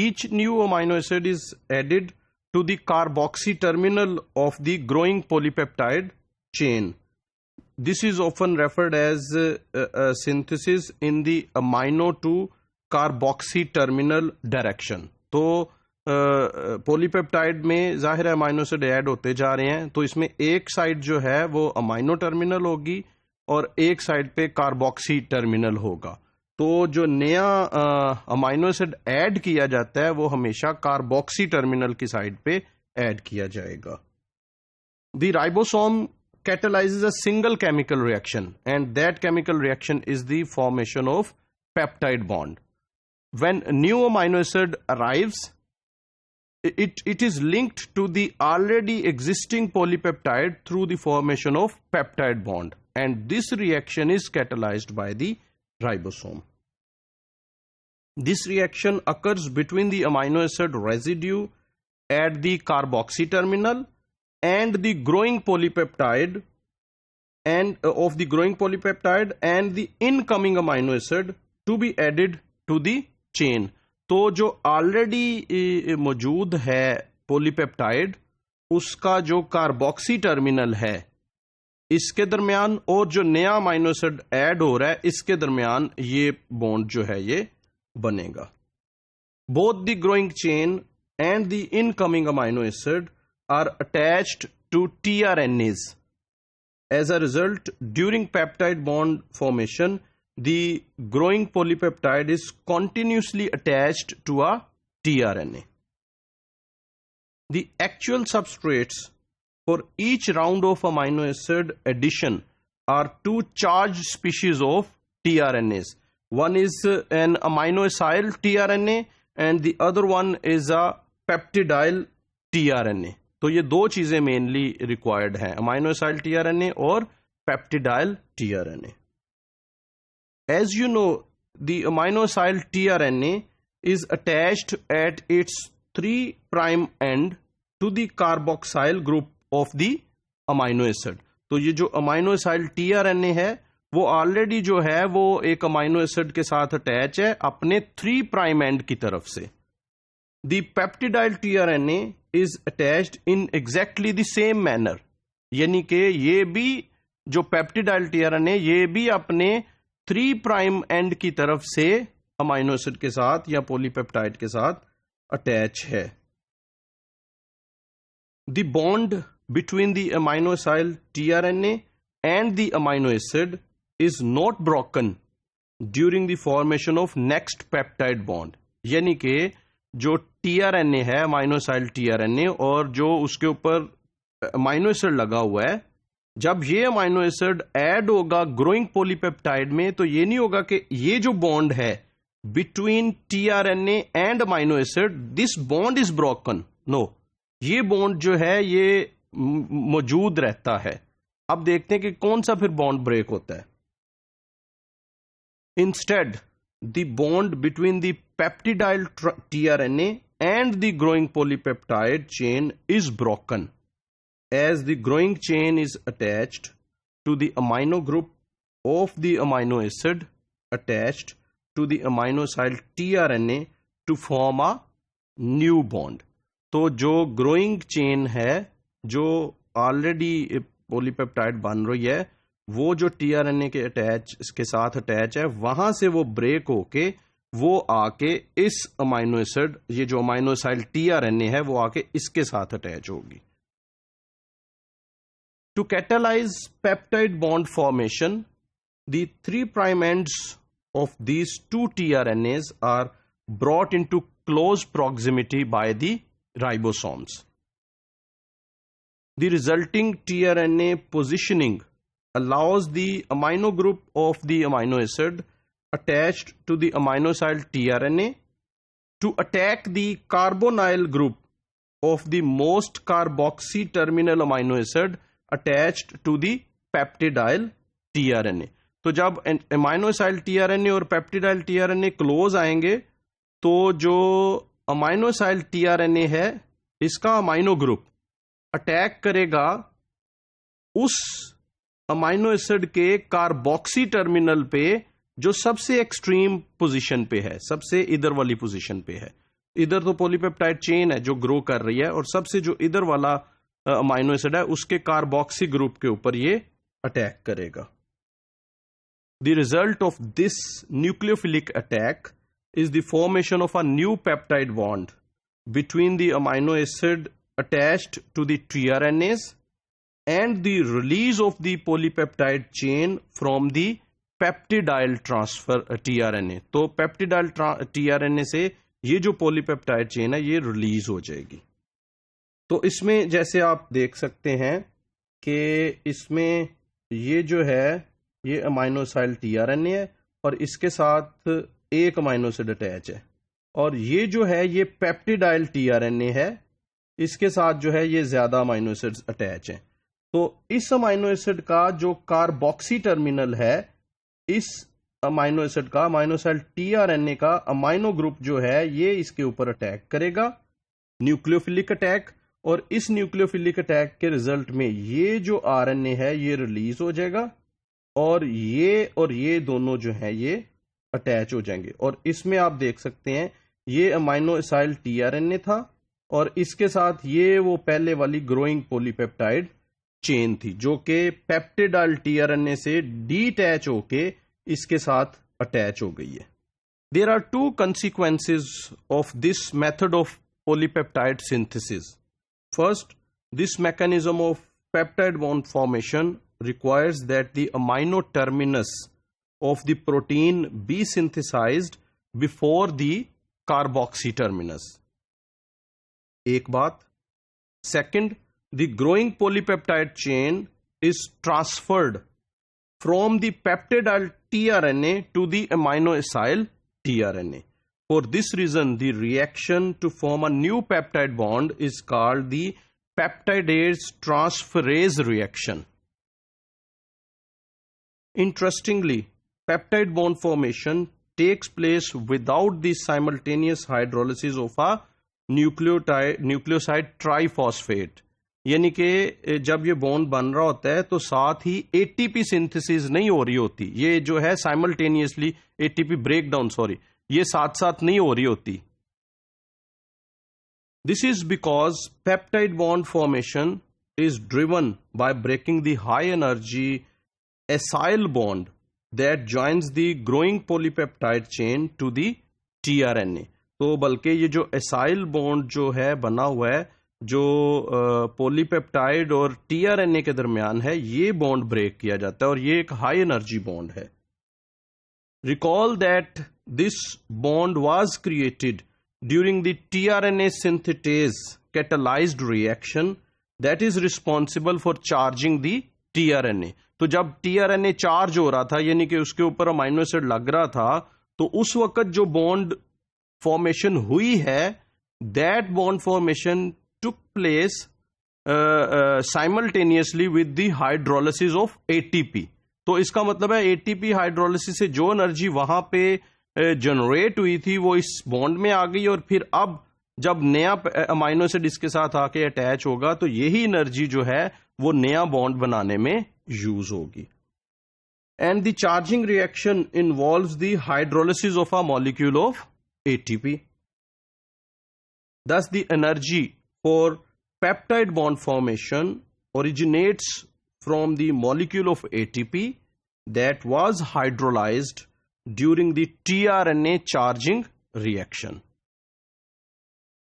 each new amino acid is added to the carboxy terminal of the growing polypeptide chain. This is often referred as synthesis in the amino to carboxy terminal direction. तो polypeptide में जाहिर है amino acid add होते जा रहे हैं, तो इसमें एक साइड जो है वो अमाइनो टर्मिनल होगी और एक साइड पे कार्बोक्सी टर्मिनल होगा. तो जो नया अमाइनो एसिड ऐड किया जाता है वो हमेशा कार्बोक्सी टर्मिनल की साइड पे ऐड किया जाएगा. The ribosome catalyzes a single chemical reaction, and that chemical reaction is the formation of peptide bond. When new amino acid arrives, it is linked to the already existing polypeptide through the formation of peptide bond, and this reaction is catalyzed by the ribosome. This reaction occurs between the amino acid residue at the carboxy terminal and the growing polypeptide and of the growing polypeptide and the incoming amino acid to be added to the chain. तो जो already मौजूद है polypeptide उसका जो carboxy terminal है इसके दरमियान और जो नया अमाइनो एसिड ऐड हो रहा है इसके दरमियान ये बॉन्ड जो है ये बनेगा. Both the growing chain and the incoming amino acid are attached to tRNAs. As a result, during peptide bond formation, the growing polypeptide is continuously attached to a tRNA. The actual substrates for each round of amino acid addition are two charged species of tRNAs. One is an amino acyl tRNA and the other one is a peptidyl tRNA. तो ये दो चीजें mainly required हैं, amino acyl tRNA और peptidyl tRNA. As you know, the amino acyl tRNA is attached at its 3' end to the carboxyl group of the amino acid. तो ये जो amino acyl tRNA है वो ऑलरेडी जो है वो एक अमाइनो एसिड के साथ अटैच है अपने 3' एंड की तरफ से. The peptidyl tRNA is attached in exactly the same manner. यानी कि ये भी जो peptidyl tRNA ये भी अपने 3' एंड की तरफ से अमाइनो एसिड के साथ या पॉलीपेप्टाइड के साथ अटैच है. The bond between the amino acyl tRNA and the amino acid is not broken during the formation of next peptide bond. यानी कि जो टीआरएनए है अमाइनो एसाइल टीआरएनए और जो उसके ऊपर अमाइनो एसिड लगा हुआ है, जब ये अमाइनो एसिड ऐड होगा ग्रोइंग पॉलीपेप्टाइड में तो ये नहीं होगा कि ये जो बॉन्ड है between tRNA and amino acid this bond is broken. No, ये बॉन्ड जो है ये मौजूद रहता है. अब देखते हैं कि कौन सा फिर बॉन्ड ब्रेक होता है. Instead the bond between the peptidyl tRNA and the growing polypeptide chain is broken as the growing chain is attached to the amino group of the amino acid attached to the amino acyl tRNA to form a new bond. तो जो growing chain है जो already polypeptide बन रही है वो जो tRNA के इसके साथ अटैच है वहां से वो ब्रेक होके वो आके इस अमाइनो एसिड ये जो अमाइनो एसाइल टीआरएनए है वो आके इसके साथ अटैच होगी. To catalyse peptide bond formation the 3' ends of these two tRNAs are brought into close proximity by the ribosomes. The resulting tRNA positioning allows the amino group of the amino acid attached to the amino acyl tRNA to attack the carbonyl group of the most carboxy terminal amino acid attached to the peptidyl tRNA. तो जब amino acyl tRNA और peptidyl tRNA close आएंगे तो जो amino acyl tRNA है इसका amino group attack करेगा उस अमाइनो एसिड के कार्बोक्सी टर्मिनल पे जो सबसे एक्सट्रीम पोजीशन पे है, सबसे इधर वाली पोजीशन पे है. इधर तो पॉलीपेप्टाइड चेन है जो ग्रो कर रही है, और सबसे जो इधर वाला अमाइनो एसिड है उसके कार्बोक्सी ग्रुप के ऊपर ये अटैक करेगा. The result of this nucleophilic attack is the formation of a new peptide bond between the amino acid attached to the tRNAs and the release of the polypeptide chain from the peptidyl transfer tRNA. तो peptidyl tRNA से ये जो polypeptide chain है ये release हो जाएगी. तो इसमें जैसे आप देख सकते हैं कि इसमें ये जो है ये अमाइनो एसिड tRNA है और इसके साथ एक अमाइनो एसिड अटैच है, और ये जो है ये पेप्टिडाइल tRNA है, इसके साथ जो है ये ज्यादा अमाइनो एसिड्स अटैच हैं. तो इस अमाइनो एसिड का जो कार्बोक्सी टर्मिनल है, इस अमाइनो एसिड का अमाइनो एसिड tRNA का अमाइनो ग्रुप जो है ये इसके ऊपर अटैक करेगा, न्यूक्लियोफिलिक अटैक, और इस न्यूक्लियोफिलिक अटैक के रिजल्ट में ये जो RNA है ये रिलीज हो जाएगा और ये दोनों जो है ये अटैच हो जाएंगे. और इसमें आप देख सकते हैं ये अमाइनो एसिड tRNA था और इसके साथ ये वो पहले वाली ग्रोइंग पॉलीपेप्टाइड चेन थी जो कि पेप्टिडाइल tRNA से डीअटैच होके इसके साथ अटैच हो गई है. There are two consequences of this method of polypeptide synthesis. First, this mechanism of peptide bond formation requires that the amino terminus of the protein be synthesized before the carboxy terminus. एक बात. Second, the growing polypeptide chain is transferred from the peptidyl tRNA to the amino acyl tRNA. For this reason, the reaction to form a new peptide bond is called the peptidase transferase reaction. Interestingly, peptide bond formation takes place without the simultaneous hydrolysis of a nucleoside triphosphate. यानी कि जब ये bond बन रहा होता है तो साथ ही एटीपी सिंथेसिस नहीं हो रही होती, ये जो है साइमल्टेनियसली एटीपी ब्रेकडाउन ये साथ साथ नहीं हो रही होती. This is because peptide bond formation is driven by breaking the high energy acyl bond that joins the growing polypeptide chain to the tRNA. तो बल्कि ये जो एसाइल बॉन्ड जो है बना हुआ है जो पॉलीपेप्टाइड और tRNA के दरमियान है, ये बॉन्ड ब्रेक किया जाता है और ये एक हाई एनर्जी बॉन्ड है. Recall that this bond was created during the tRNA synthetase catalyzed reaction that is responsible for charging the tRNA. तो जब tRNA चार्ज हो रहा था यानी कि उसके ऊपर अमाइनो एसिड लग रहा था, तो उस वक्त जो बॉन्ड फॉर्मेशन हुई है, that bond formation took place simultaneously with the hydrolysis of ATP. तो इसका मतलब है एटीपी हाइड्रोलिसिस से जो एनर्जी वहां पे जनरेट हुई थी वो इस बॉन्ड में आ गई, और फिर अब जब नया अमाइनो एसिड इसके साथ आके अटैच होगा तो यही एनर्जी जो है वो नया बॉन्ड बनाने में यूज होगी. And the charging reaction involves the hydrolysis of a molecule of ATP. Thus, the energy for peptide bond formation originates from the molecule of ATP that was hydrolyzed during the tRNA charging reaction.